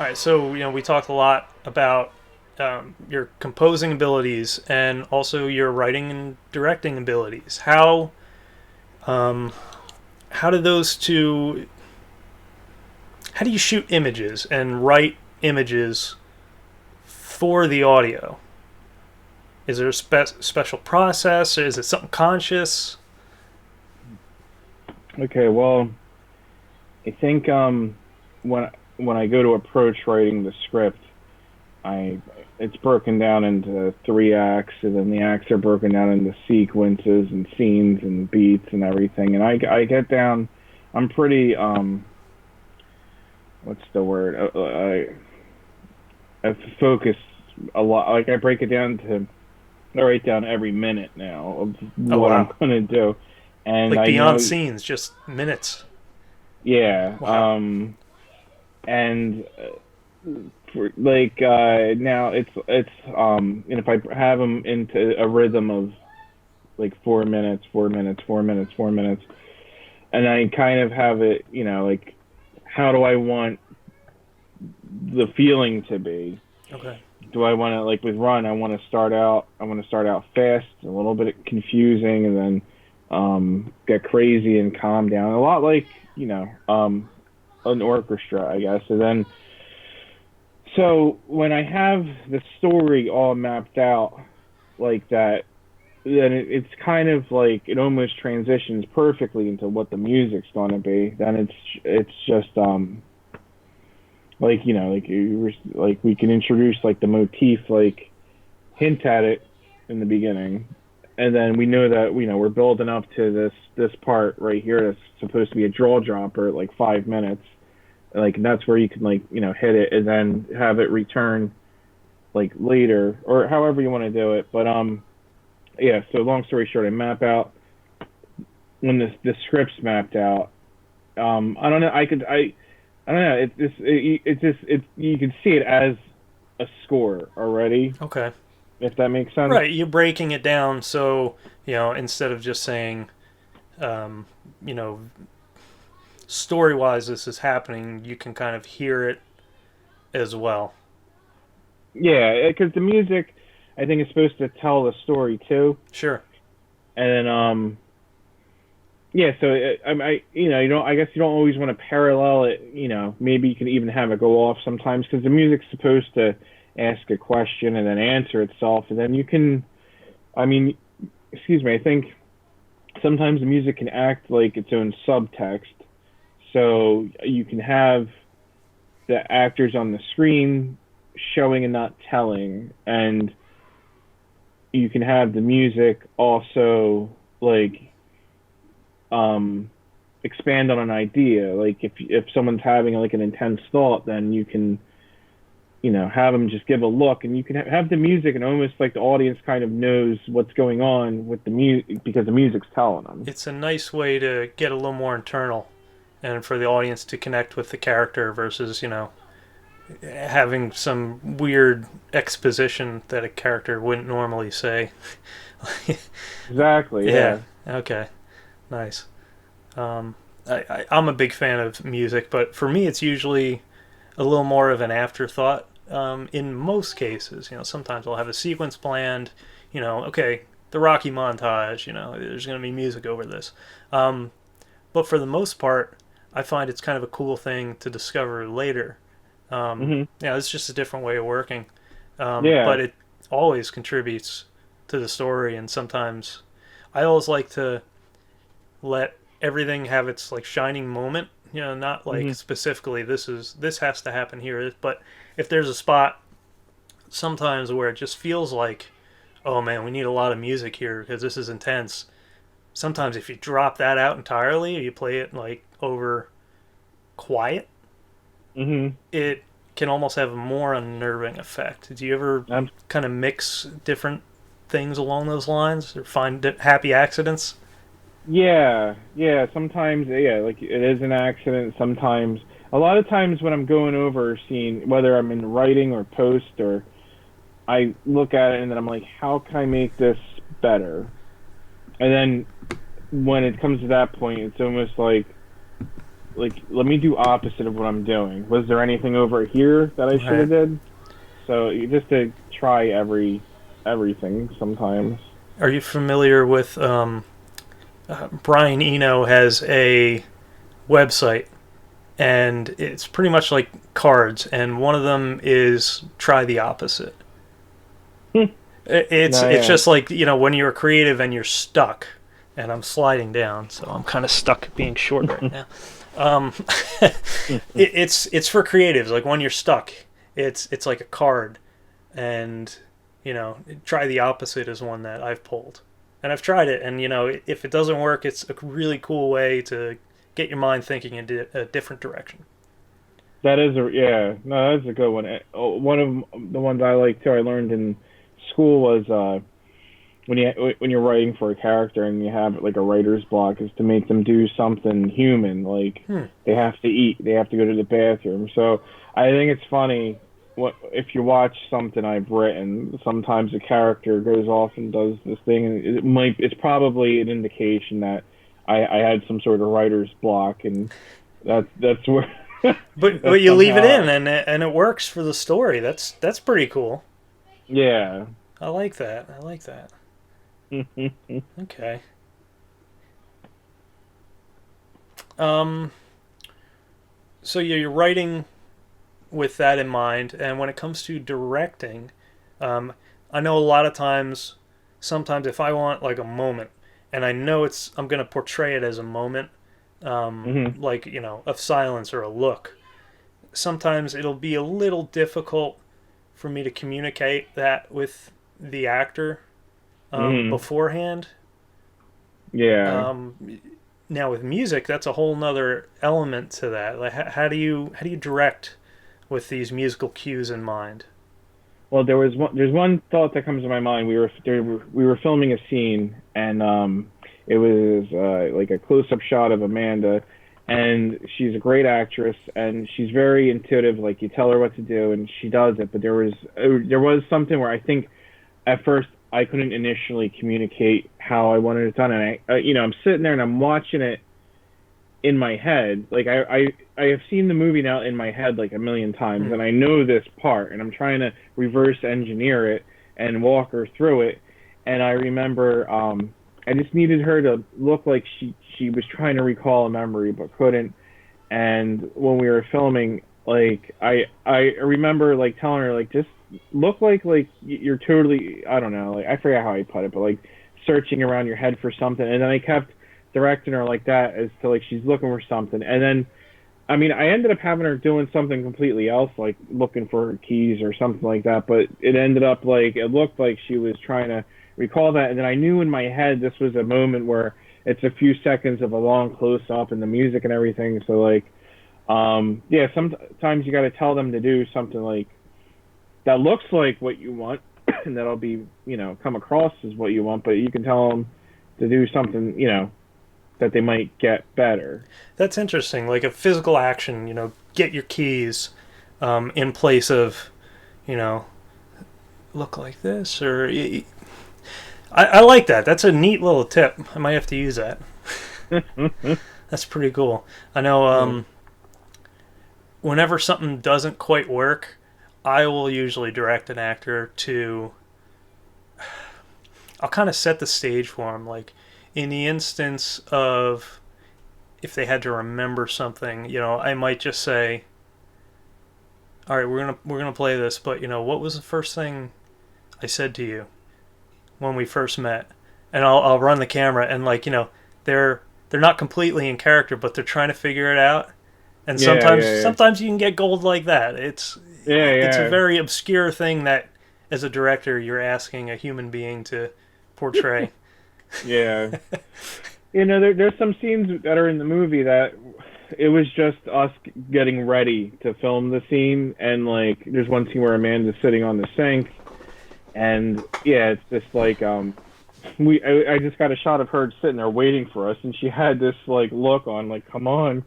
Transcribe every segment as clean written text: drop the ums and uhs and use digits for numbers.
All right, so we talked a lot about your composing abilities and also your writing and directing abilities. Um, how do those two? How do you shoot images and write images for the audio? Is there a special process, or is it something conscious? Okay, well, I think when I go to approach writing the script, I it's broken down into three acts, and then the acts are broken down into sequences and scenes and beats and everything. And I get down. I'm pretty what's the word? I focus a lot. Like I break it down to I write down every minute now of Oh what I'm wow, gonna do, and like I beyond know, scenes, just minutes. yeah. Wow. And now and if I have them into a rhythm of like 4 minutes, 4 minutes, 4 minutes, 4 minutes, and I kind of have it, like how do I want the feeling to be? Okay. Do I want to, like with Run, I want to start out fast, a little bit confusing, and then get crazy and calm down, a lot like an orchestra, I guess. And then so when I have the story all mapped out like that, then it's kind of like it almost transitions perfectly into what the music's going to be. Then it's just like like we can introduce like the motif, like hint at it in the beginning, and then we know that we're building up to this part right here that's supposed to be a draw dropper at like 5 minutes, like and that's where you can like hit it and then have it return like later or however you want to do it. But yeah, so long story short, I map out when the script's mapped out. I don't know, I don't know, it's just it you can see it as a score already, Okay. if that makes sense. Right. You're breaking it down so instead of just saying, um, you know, story wise this is happening, you can kind of hear it as well. Yeah, because the music I think is supposed to tell the story too. Sure. And then yeah, so you don't, I guess you don't always want to parallel it. Maybe you can even have it go off sometimes because the music's supposed to ask a question and then answer itself, and then you can. I mean, excuse me. I think sometimes the music can act like its own subtext, so you can have the actors on the screen showing and not telling, and you can have the music also like um expand on an idea. Like if someone's having like an intense thought, then you can have them just give a look, and you can have the music, and almost like the audience kind of knows what's going on with the music because the music's telling them. It's a nice way to get a little more internal and for the audience to connect with the character versus, having some weird exposition that a character wouldn't normally say. Exactly, Yeah. yeah. Okay. Nice. I'm a big fan of music, but for me, it's usually a little more of an afterthought. In most cases, sometimes I'll have a sequence planned. Okay, the Rocky montage. There's going to be music over this. Um, but for the most part, I find it's kind of a cool thing to discover later. Hmm. It's just a different way of working, Yeah. but it always contributes to the story. And sometimes I always like to let everything have its like shining moment. Not like Hmm. specifically this has to happen here, but if there's a spot sometimes where it just feels like, oh man, we need a lot of music here because this is intense. Sometimes if you drop that out entirely, or you play it like over quiet, Hmm. it can almost have a more unnerving effect. Do you ever I'm kind of mix different things along those lines or find happy accidents? Yeah, yeah. Sometimes, yeah, like it is an accident. Sometimes, a lot of times when I'm going over a scene, whether I'm in writing or post, or I look at it and then I'm like, how can I make this better? And then when it comes to that point, it's almost like like let me do opposite of what I'm doing. Was there anything over here that I should Right. have did? So you just to try everything sometimes. Are you familiar with Brian Eno has a website, and it's pretty much like cards, and one of them is try the opposite. It's No, it's yeah. just like, when you're creative and you're stuck, and I'm sliding down, so I'm kind of stuck being short right now. Um, it's for creatives. Like when you're stuck, it's like a card, and try the opposite is one that I've pulled, and I've tried it, and if it doesn't work, it's a really cool way to get your mind thinking in a different direction. That is a yeah. No, that's a good one. One of the ones I like too. I learned in school was when you're writing for a character and you have like a writer's block is to make them do something human, like Hmm. they have to eat, they have to go to the bathroom. So I think it's funny what if you watch something I've written, sometimes a character goes off and does this thing, and it's probably an indication that I had some sort of writer's block, and that's where But that's you leave it somehow in, and it works for the story. That's pretty cool. yeah. I like that. I like that. Okay. Um. So you're writing with that in mind, and when it comes to directing, um, I know a lot of times, sometimes if I want like a moment, and I know I'm gonna portray it as a moment, Hmm. like of silence or a look. Sometimes it'll be a little difficult for me to communicate that with the actor Hmm. beforehand. Yeah. Um, Now with music, that's a whole nother element to that. Like, how do you direct with these musical cues in mind? Well, there's one thought that comes to my mind. We were filming a scene, and it was like a close up shot of Amanda, and she's a great actress, and she's very intuitive. Like you tell her what to do, and she does it. But there was something where I think at first I couldn't initially communicate how I wanted it done, and I'm sitting there and I'm watching it in my head. Like I have seen the movie now in my head like a million times, Hmm. and I know this part, and I'm trying to reverse engineer it and walk her through it. And I remember I just needed her to look like she was trying to recall a memory but couldn't. And when we were filming, like I remember like telling her like just look like you're totally, I don't know, like I forget how I put it, but like searching around your head for something. And then I kept directing her like that as to like she's looking for something. And then I mean I ended up having her doing something completely else, like looking for her keys or something like that. But it ended up like it looked like she was trying to recall that. And then I knew in my head this was a moment where it's a few seconds of a long close up and the music and everything. So like yeah, sometimes you got to tell them to do something like that looks like what you want, and that'll be, come across as what you want, but you can tell them to do something, that they might get better. That's interesting. Like a physical action, get your keys in place of, you know, look like this, or I like that. That's a neat little tip. I might have to use that. That's pretty cool. I know. Yeah. Whenever something doesn't quite work, I will usually direct an actor to. I'll kind of set the stage for them. Like in the instance of if they had to remember something, I might just say, "All right, we're gonna play this, but what was the first thing I said to you when we first met?" And I'll run the camera, and like they're not completely in character, but they're trying to figure it out. And Yeah, sometimes yeah, sometimes you can get gold like that. yeah, It's a yeah, very obscure thing that as a director you're asking a human being to portray. yeah. There's some scenes that are in the movie that it was just us getting ready to film the scene, and like there's one scene where Amanda's sitting on the sink, and yeah, it's just like I just got a shot of her sitting there waiting for us, and she had this like look on, like, come on,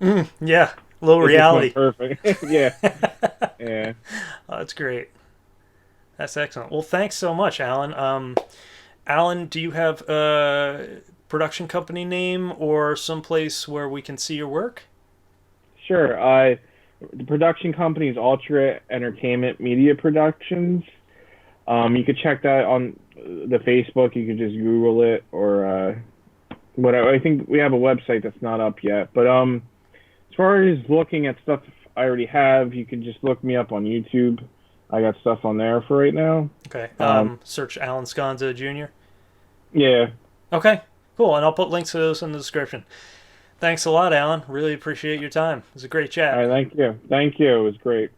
Yeah, low it just went reality. perfect. Yeah, yeah. Oh, that's great. That's excellent. Well, thanks so much, Alan. Alan, do you have a production company name or someplace where we can see your work? Sure. The production company is Ultra Entertainment Media Productions. You could check that on the Facebook. You could just Google it or whatever. I think we have a website that's not up yet. But as far as looking at stuff I already have, you can just look me up on YouTube. I got stuff on there for right now. Okay. Search Allan Sconza Jr. Yeah. Okay. Cool. And I'll put links to those in the description. Thanks a lot, Alan. Really appreciate your time. It was a great chat. All right. Thank you. Thank you. It was great.